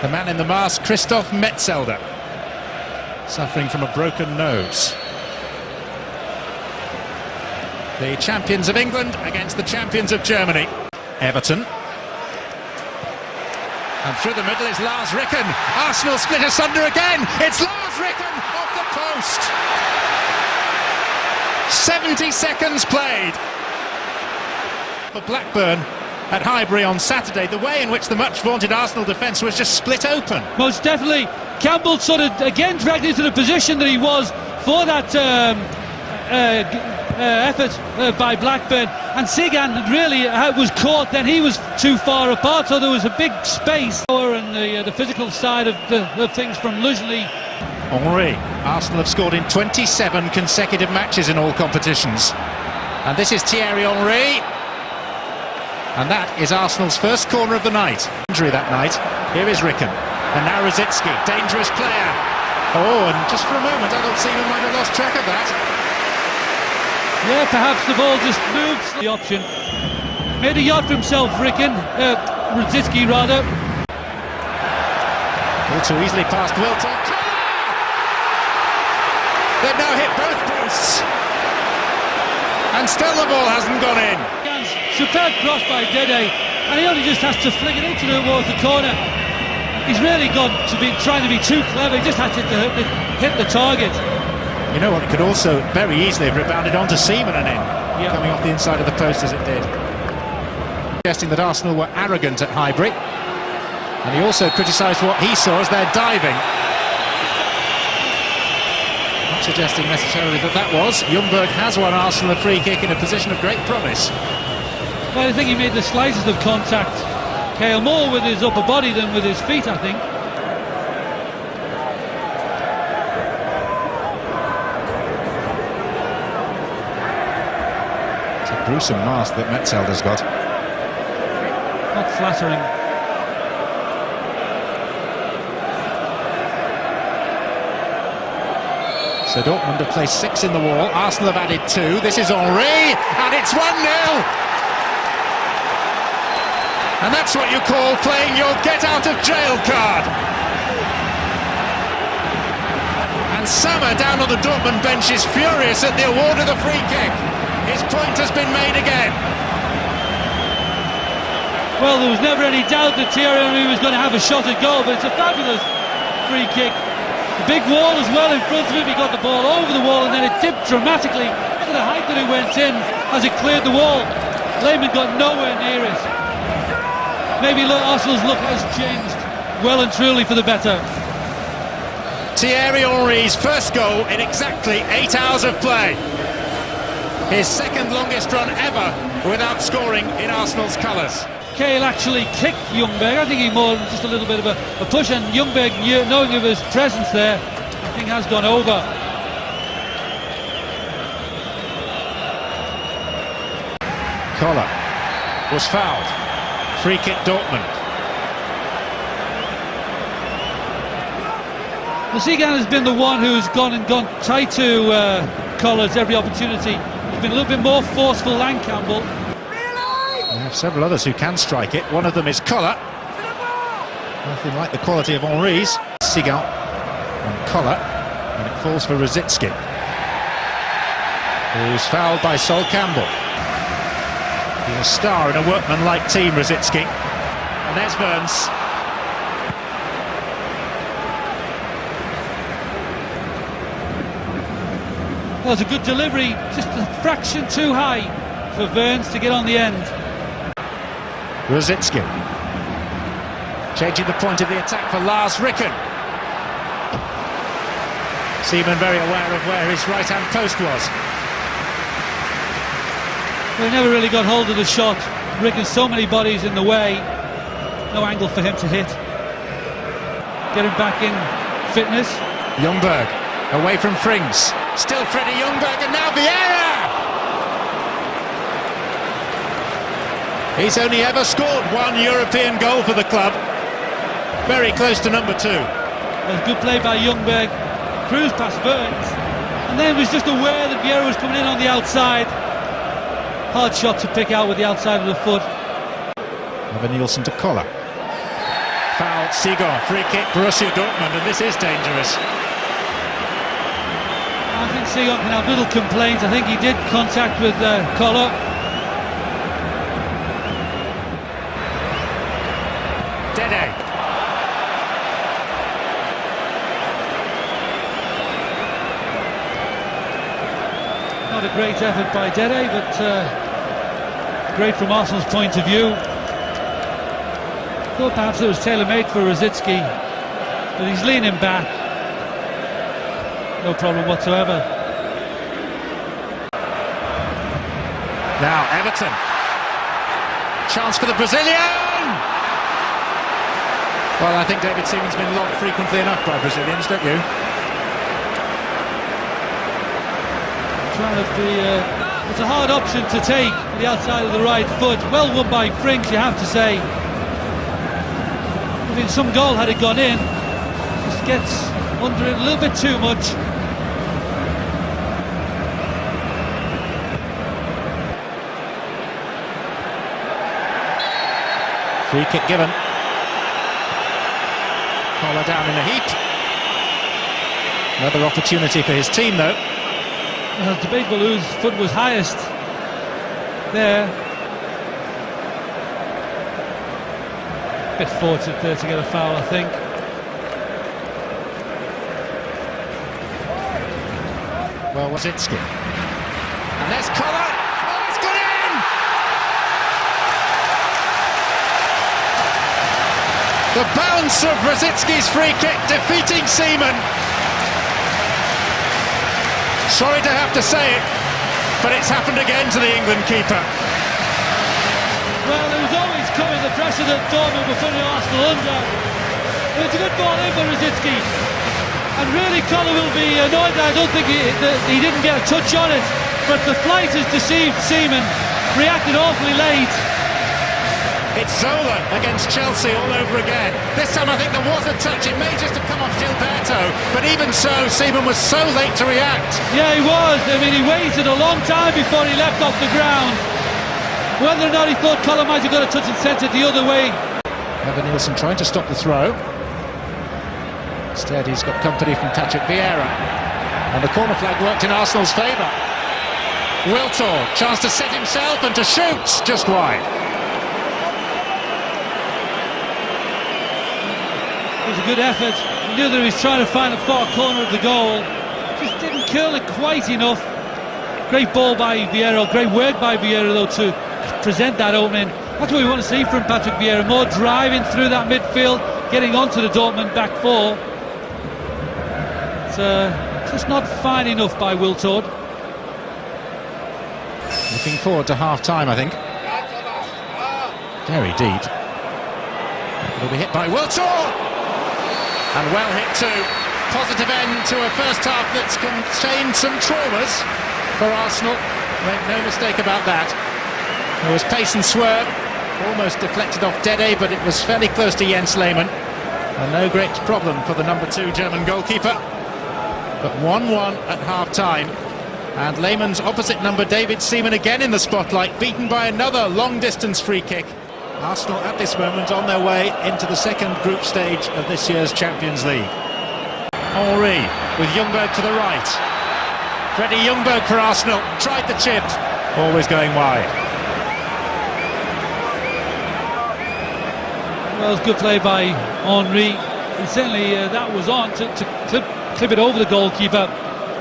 The man in the mask, Metzelder, suffering from a broken nose. The champions of England against the champions of Germany. Ewerthon. And through the middle is Ricken. Arsenal split asunder again. It's Ricken off the post. 70 seconds played. For Blackburn at Highbury on Saturday, the way in which the much vaunted Arsenal defence was just split open. Most definitely. Campbell sort of again dragged into the position that he was for that effort by Blackburn, and Cygan really was caught. Then he was too far apart, so there was a big space. And the physical side of the things from Ljungberg. Henry. Arsenal have scored in 27 consecutive matches in all competitions, and this is Thierry Henry. And that is Arsenal's first corner of the night. Injury that night. Here is Ricken. And now Rosicky, dangerous player. Oh, and just for a moment I thought Seaman might have lost track of that. Yeah, perhaps the ball just moved. The option. Made a yard for himself, Ricken. Rosicky rather. All too easily past Wiltord. They've now hit both posts. And still the ball hasn't gone in. Superb cross by Dedê, and he only just has to flick it into towards the corner. He's really gone to be trying to be too clever. He just had to hit the target. You know what? It could also very easily have rebounded onto Seaman and in, coming off the inside of the post as it did. Suggesting that Arsenal were arrogant at Highbury, and he also criticised what he saw as their diving. Not suggesting necessarily that was. Ljungberg has won Arsenal a free kick in a position of great promise. Well, I think he made the slightest of contact. Kehl more with his upper body than with his feet, I think. It's a gruesome mask that Metzelder's got. Not flattering. So Dortmund have placed 6 in the wall. Arsenal have added 2. This is Henry, and it's 1-0. And that's what you call playing your get-out-of-jail card. And Summer down on the Dortmund bench is furious at the award of the free kick. His point has been made again. Well, there was never any doubt that Thierry Henry was going to have a shot at goal, but it's a fabulous free kick. The big wall as well in front of him. He got the ball over the wall and then it tipped dramatically. Look at the height that it went in as it cleared the wall. Lehmann got nowhere near it. Maybe Arsenal's look has changed well and truly for the better. Thierry Henry's first goal in exactly 8 hours of play. His second longest run ever without scoring in Arsenal's colours. Kehl actually kicked Ljungberg. I think he more just a little bit of a push, and Ljungberg, knowing of his presence there, I think has gone over. Koller was fouled. Free kick Dortmund. Well, Seagan has been the one who's gone tight to Koller's every opportunity. He's been a little bit more forceful than Campbell. We have several others who can strike it. One of them is Koller. Nothing like the quality of Henry's. Cygan and Koller, and it falls for Rosicky, who's fouled by Campbell. He's a star in a workman-like team, Rosicky. And there's Wörns. Well, it's a good delivery, just a fraction too high for Wörns to get on the end. Rosicky changing the point of the attack for Ricken. Seaman very aware of where his right-hand post was. Well, he never really got hold of the shot. Ricken, so many bodies in the way. No angle for him to hit. Getting back in fitness. Ljungberg away from Frings. Still Freddie Ljungberg, and now Vieira! He's only ever scored 1 European goal for the club. Very close to number 2. Well, good play by Ljungberg. Cruised past Wörns. And then was just aware that Vieira was coming in on the outside. Hard shot to pick out with the outside of the foot. Evanilson to Koller. Foul, Cygan, free kick, Borussia Dortmund, and this is dangerous. I think Cygan can have little complaints. I think he did contact with Koller. Dedê. Not a great effort by Dedê, but great from Arsenal's point of view. Thought perhaps it was tailor-made for Rosicky, but he's leaning back. No problem whatsoever. Now Ewerthon. Chance for the Brazilian! Well, I think David Seaman's been locked frequently enough by Brazilians, don't you? Trying to be... it's a hard option to take on the outside of the right foot. Well won by Frings, you have to say. I mean, some goal had it gone in. Just gets under it a little bit too much. Free kick given. Koller down in a heap. Another opportunity for his team, though. Well, it's debatable whose foot was highest there. Bit fortunate there to get a foul, I think. Well, Rosický. And there's Koller. Oh, it's gone in! The bounce of Rosicky's free kick defeating Seaman. Sorry to have to say it, but it's happened again to the England keeper. Well, it was always coming, the pressure that Dortmund were putting Arsenal under. But it's a good ball in for Rosicky. And really, Koller will be annoyed that I don't think he didn't get a touch on it. But the flight has deceived Seaman, reacted awfully late. It's Zola against Chelsea all over again. This time I think there was a touch. It may just have come off Gilberto, but even so, Seaman was so late to react. Yeah, he was. I mean, he waited a long time before he leapt off the ground. Whether or not he thought Koller might have got a touch and sent it the other way. Evanilson trying to stop the throw. Instead, he's got company from Vieira. And the corner flag worked in Arsenal's favour. Wiltord, chance to set himself and to shoot, just wide. It was a good effort. He knew that he was trying to find the far corner of the goal. Just didn't curl it quite enough. Great ball by Vieira, great work by Vieira though to present that opening. That's what we want to see from Vieira, more driving through that midfield, getting onto the Dortmund back four. It's just not fine enough by Wiltord. Looking forward to half-time, I think. Very deep. It'll be hit by Wiltord! And well hit too. Positive end to a first half that's contained some traumas for Arsenal. Make no mistake about that. There was pace and swerve. Almost deflected off Dedê, but it was fairly close to Lehmann. And no great problem for the number 2 German goalkeeper. But 1-1 at half-time. And Lehmann's opposite number, David Seaman, again in the spotlight, beaten by another long-distance free kick. Arsenal at this moment on their way into the second group stage of this year's Champions League. Henry with Ljungberg to the right. Freddie Ljungberg for Arsenal, tried the chip, always going wide. Well, it was good play by Henry. And certainly that was on to clip it over the goalkeeper.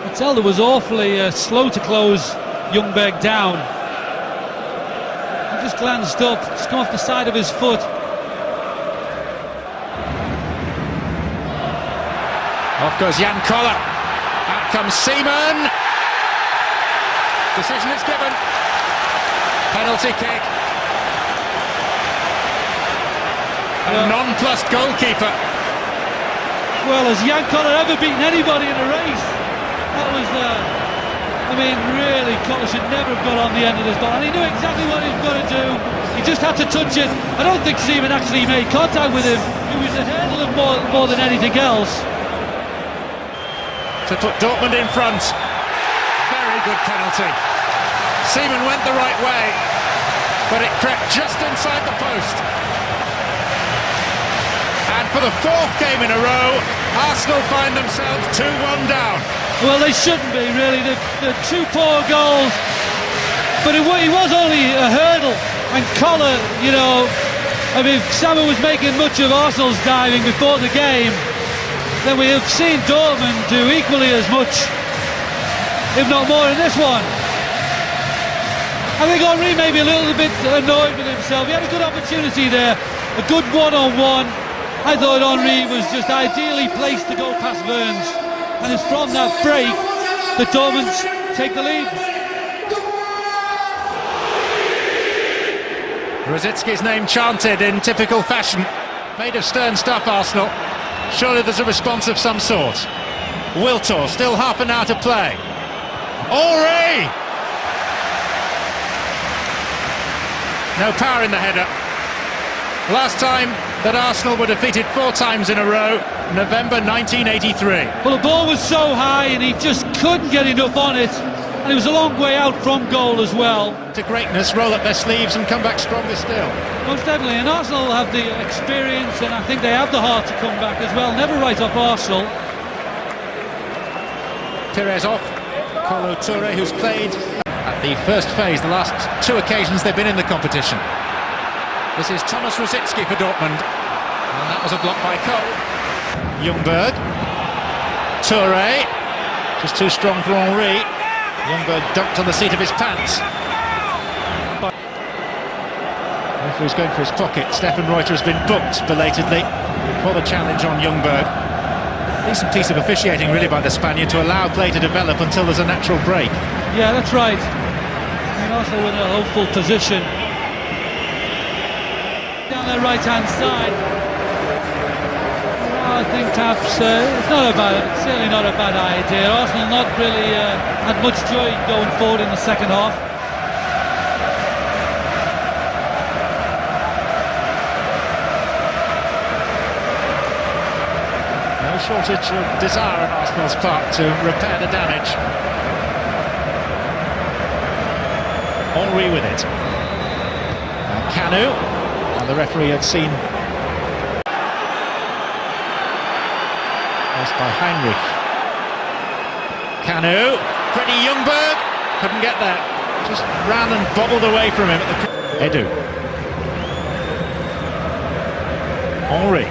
Metzelder was awfully slow to close Ljungberg down. He just glanced up, just come off the side of his foot. Off goes Jan Koller. Out comes Seaman. Decision is given. Penalty kick. A nonplussed goalkeeper. Well, has Jan Koller ever beaten anybody in a race? That was, I mean, really, Koller should never have got on the end of this ball. And he knew exactly what he was going to do. He just had to touch it. I don't think Seaman actually made contact with him. He was ahead of him more than anything else. To put Dortmund in front. Very good penalty. Seaman went the right way, but it crept just inside the post. for the fourth game in a row. Arsenal find themselves 2-1 down. Well, they shouldn't be, really. The two poor goals. But it was only a hurdle. And Koller, you know, I mean, Seaman was making much of Arsenal's diving before the game. Then we have seen Dortmund do equally as much, if not more, in this one. I think Henry may be a little bit annoyed with himself. He had a good opportunity there, a good one-on-one. I thought Henry was just ideally placed to go past Wörns. And it's from that break that Dortmund take the lead. Rosicky's name chanted in typical fashion. Made of stern stuff, Arsenal. Surely there's a response of some sort. Wiltord, still half an hour to play. Henry! No power in the header. Last time that Arsenal were defeated 4 times in a row, November 1983. Well, the ball was so high and he just couldn't get enough on it. And it was a long way out from goal as well. To greatness, roll up their sleeves and come back stronger still. Most definitely, and Arsenal have the experience and I think they have the heart to come back as well. Never write off Arsenal. Pirès off. Koller, who's played at the first phase, the last 2 occasions they've been in the competition. This is Thomas Rosický for Dortmund. And that was a block by Kehl. Ljungberg. Touré. Just too strong for Henry. Ljungberg dunked on the seat of his pants. Referee's going for his pocket. Stefan Reuter has been booked belatedly for the challenge on Ljungberg. Decent piece of officiating really by the Spaniard to allow play to develop until there's a natural break. Yeah, that's right. I mean, Arsenal in a hopeful position. Down their right-hand side. Well, I think perhaps it's certainly not a bad idea. Arsenal not really had much joy going forward in the second half. No shortage of desire on Arsenal's part to repair the damage. Henry with it. Canu, and the referee had seen by Heinrich. Canu, Freddie Ljungberg, couldn't get there. Just ran and bobbled away from him at the... Edu. Henry.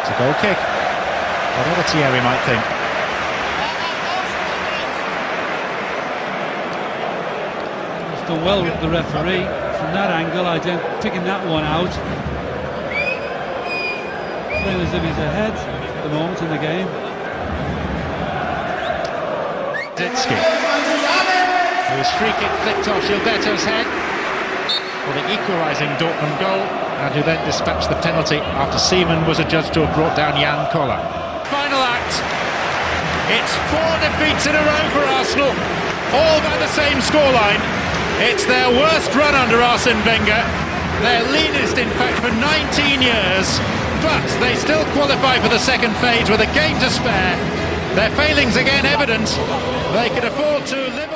It's a goal kick. Whatever Thierry might think. It's done well with the referee. From that angle, I don't picking that one out. Playing as if he's ahead at the moment in the game. Rosický. His free kick flicked off Gilberto's head for the equalising Dortmund goal, and who then dispatched the penalty after Seaman was adjudged to have brought down Koller. Final act. It's 4 defeats in a row for Arsenal, all by the same scoreline. It's their worst run under Arsene Wenger, their leanest in fact for 19 years, but they still qualify for the second phase with a game to spare. Their failings again evident. They could afford to live